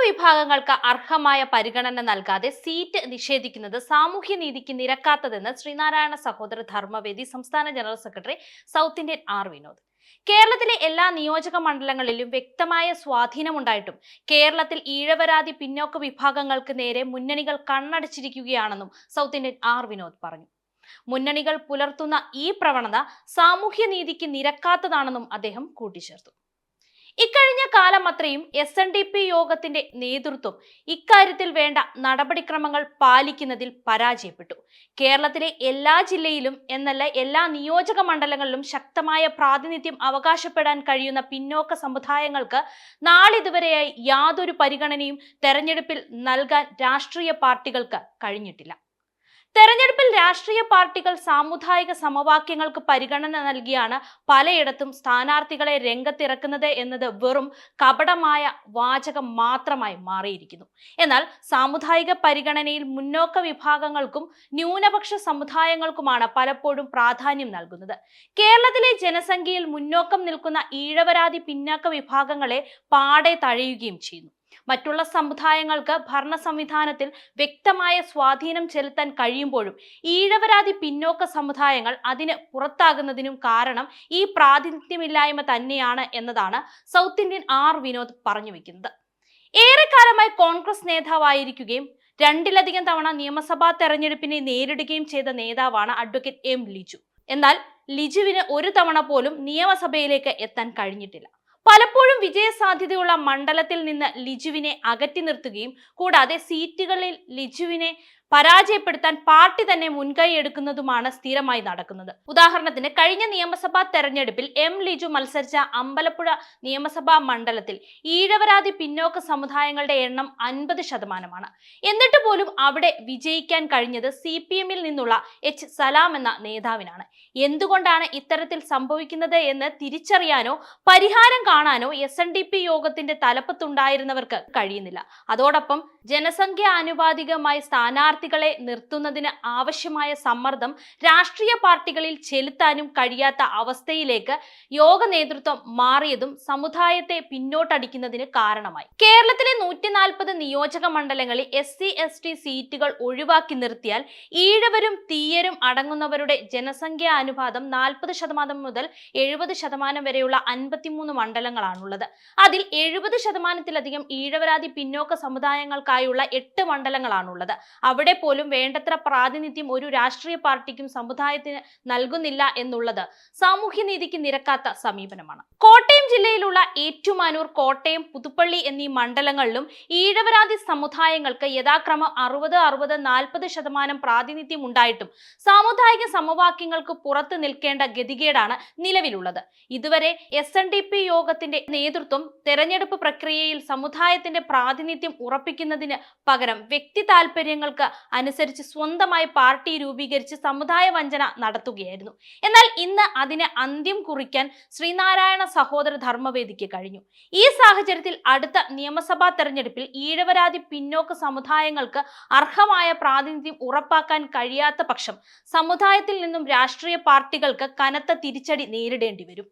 വിഭാഗങ്ങൾക്ക് അർഹമായ പരിഗണന നൽകാതെ സീറ്റ് നിഷേധിക്കുന്നത് സാമൂഹ്യനീതിക്ക് നിരക്കാത്തതെന്ന് ശ്രീനാരായണ സഹോദര ധർമ്മവേദി സംസ്ഥാന general secretary South Indian R Vinod. കേരളത്തിലെ എല്ലാ നിയോജക മണ്ഡലങ്ങളിലും വ്യക്തമായ സ്വാധീനമുണ്ടായിട്ടും കേരളത്തിൽ ഈഴവരാതി പിന്നോക്ക വിഭാഗങ്ങൾക്ക് നേരെ മുന്നണികൾ കണ്ണടച്ചിരിക്കുകയാണെന്നും സൗത്ത് ഇന്ത്യൻ ആർ വിനോദ് പറഞ്ഞു. മുന്നണികൾ പുലർത്തുന്ന ഈ പ്രവണത സാമൂഹ്യനീതിക്ക് നിരക്കാത്തതാണെന്നും അദ്ദേഹം കൂട്ടിച്ചേർത്തു. ഇക്കഴിഞ്ഞ കാലം അത്രയും SNDP യോഗത്തിന്റെ നേതൃത്വം ഇക്കാര്യത്തിൽ വേണ്ട നടപടിക്രമങ്ങൾ പാലിക്കുന്നതിൽ പരാജയപ്പെട്ടു. കേരളത്തിലെ എല്ലാ ജില്ലയിലും എന്നല്ല എല്ലാ നിയോജക മണ്ഡലങ്ങളിലും ശക്തമായ പ്രാതിനിധ്യം അവകാശപ്പെടാൻ കഴിയുന്ന പിന്നോക്ക സമുദായങ്ങൾക്ക് നാളിതുവരെയായി യാതൊരു പരിഗണനയും തെരഞ്ഞെടുപ്പിൽ നൽകാൻ രാഷ്ട്രീയ പാർട്ടികൾക്ക് കഴിഞ്ഞിട്ടില്ല. തെരഞ്ഞെടുപ്പിൽ രാഷ്ട്രീയ പാർട്ടികൾ സാമുദായിക സമവാക്യങ്ങൾക്ക് പരിഗണന നൽകിയാണ് പലയിടത്തും സ്ഥാനാർത്ഥികളെ രംഗത്തിറക്കുന്നത് എന്നത് വെറും കപടമായ വാചകം മാത്രമായി മാറിയിരിക്കുന്നു. എന്നാൽ സാമുദായിക പരിഗണനയിൽ മുന്നോക്ക വിഭാഗങ്ങൾക്കും ന്യൂനപക്ഷ സമുദായങ്ങൾക്കുമാണ് പലപ്പോഴും പ്രാധാന്യം നൽകുന്നത്. കേരളത്തിലെ ജനസംഖ്യയിൽ മുന്നോക്കം നിൽക്കുന്ന ഈഴവരാതി പിന്നാക്ക വിഭാഗങ്ങളെ പാടെ തഴയുകയും ചെയ്യുന്നു. മറ്റുള്ള സമുദായങ്ങൾക്ക് ഭരണ സംവിധാനത്തിൽ വ്യക്തമായ സ്വാധീനം ചെലുത്താൻ കഴിയുമ്പോഴും ഈഴവരാതി പിന്നോക്ക സമുദായങ്ങൾ അതിന് പുറത്താകുന്നതിനും കാരണം ഈ പ്രാതിനിധ്യമില്ലായ്മ തന്നെയാണ് എന്നതാണ് സൗത്ത് ഇന്ത്യൻ ആർ വിനോദ് പറഞ്ഞു വെക്കുന്നത്. ഏറെക്കാലമായി കോൺഗ്രസ് നേതാവായിരിക്കുകയും രണ്ടിലധികം തവണ നിയമസഭാ തെരഞ്ഞെടുപ്പിനെ നേരിടുകയും ചെയ്ത നേതാവാണ് അഡ്വക്കേറ്റ് M ലിജു. എന്നാൽ ലിജുവിന് ഒരു തവണ പോലും നിയമസഭയിലേക്ക് എത്താൻ കഴിഞ്ഞിട്ടില്ല. പലപ്പോഴും വിജയസാധ്യതയുള്ള മണ്ഡലത്തിൽ നിന്ന് ലിജുവിനെ അകറ്റി നിർത്തുകയും കൂടാതെ സീറ്റുകളിൽ ലിജുവിനെ പരാജയപ്പെടുത്താൻ പാർട്ടി തന്നെ മുൻകൈ എടുക്കുന്നതുമാണ് സ്ഥിരമായി നടക്കുന്നത്. ഉദാഹരണത്തിന് കഴിഞ്ഞ നിയമസഭാ തെരഞ്ഞെടുപ്പിൽ M ലിജു മത്സരിച്ച അമ്പലപ്പുഴ നിയമസഭാ മണ്ഡലത്തിൽ ഈഴവരാതി പിന്നോക്ക സമുദായങ്ങളുടെ എണ്ണം 50%. എന്നിട്ട് പോലും അവിടെ വിജയിക്കാൻ കഴിഞ്ഞത് CPM-ൽ നിന്നുള്ള H സലാം എന്ന നേതാവിനാണ്. എന്തുകൊണ്ടാണ് ഇത്തരത്തിൽ സംഭവിക്കുന്നത് എന്ന് തിരിച്ചറിയാനോ പരിഹാരം കാണാനോ SNDP യോഗത്തിന്റെ തലപ്പത്തുണ്ടായിരുന്നവർക്ക് കഴിയുന്നില്ല. അതോടൊപ്പം ജനസംഖ്യ ആനുപാതികമായി സ്ഥാനാർത്ഥികളെ നിർത്തുന്നതിന് ആവശ്യമായ സമ്മർദ്ദം രാഷ്ട്രീയ പാർട്ടികളിൽ ചെലുത്താനും കഴിയാത്ത അവസ്ഥയിലേക്ക് യോഗ നേതൃത്വം മാറിയതും സമുദായത്തെ പിന്നോട്ടടിക്കുന്നതിന് കാരണമായി. കേരളത്തിലെ 140 നിയോജക മണ്ഡലങ്ങളിൽ SC/ST സീറ്റുകൾ ഒഴിവാക്കി നിർത്തിയാൽ ഈഴവരും തീയരും അടങ്ങുന്നവരുടെ ജനസംഖ്യാ അനുപാതം 40% മുതൽ 70% വരെയുള്ള 53 മണ്ഡലങ്ങളാണുള്ളത്. അതിൽ 70%-ലധികം ഈഴവരാതി പിന്നോക്ക സമുദായങ്ങൾക്കായുള്ള 8 മണ്ഡലങ്ങളാണുള്ളത്. അവിടെ പോലും വേണ്ടത്ര പ്രാതിനിധ്യം ഒരു രാഷ്ട്രീയ പാർട്ടിക്കും സമുദായത്തിന് നൽകുന്നില്ല എന്നുള്ളത് സാമൂഹ്യനീതിക്ക് നിരക്കാത്ത സമീപനമാണ്. കോട്ടയം ജില്ലയിലുള്ള ഏറ്റുമാനൂർ, കോട്ടയം, പുതുപ്പള്ളി എന്നീ മണ്ഡലങ്ങളിലും ഈഴവരാതി സമുദായങ്ങൾക്ക് യഥാക്രമം 60-40% പ്രാതിനിധ്യം ഉണ്ടായിട്ടും സാമുദായിക സമവാക്യങ്ങൾക്ക് പുറത്തു നിൽക്കേണ്ട ഗതികേടാണ് നിലവിലുള്ളത്. ഇതുവരെ SNDP യോഗത്തിന്റെ നേതൃത്വം തെരഞ്ഞെടുപ്പ് പ്രക്രിയയിൽ സമുദായത്തിന്റെ പ്രാതിനിധ്യം ഉറപ്പിക്കുന്നതിന് പകരം വ്യക്തി താല്പര്യങ്ങൾക്ക് അനുസരിച്ച് സ്വന്തമായി പാർട്ടി രൂപീകരിച്ച് സമുദായ വഞ്ചന നടത്തുകയായിരുന്നു. എന്നാൽ ഇന്ന് അതിന് അന്ത്യം കുറിക്കാൻ ശ്രീനാരായണ സഹോദര ധർമ്മവേദിക്ക് കഴിഞ്ഞു. ഈ സാഹചര്യത്തിൽ അടുത്ത നിയമസഭാ തെരഞ്ഞെടുപ്പിൽ ഈഴവരാതി പിന്നോക്ക സമുദായങ്ങൾക്ക് അർഹമായ പ്രാതിനിധ്യം ഉറപ്പാക്കാൻ കഴിയാത്ത പക്ഷം സമുദായത്തിൽ നിന്നും രാഷ്ട്രീയ പാർട്ടികൾക്ക് കനത്ത തിരിച്ചടി നേരിടേണ്ടി വരും.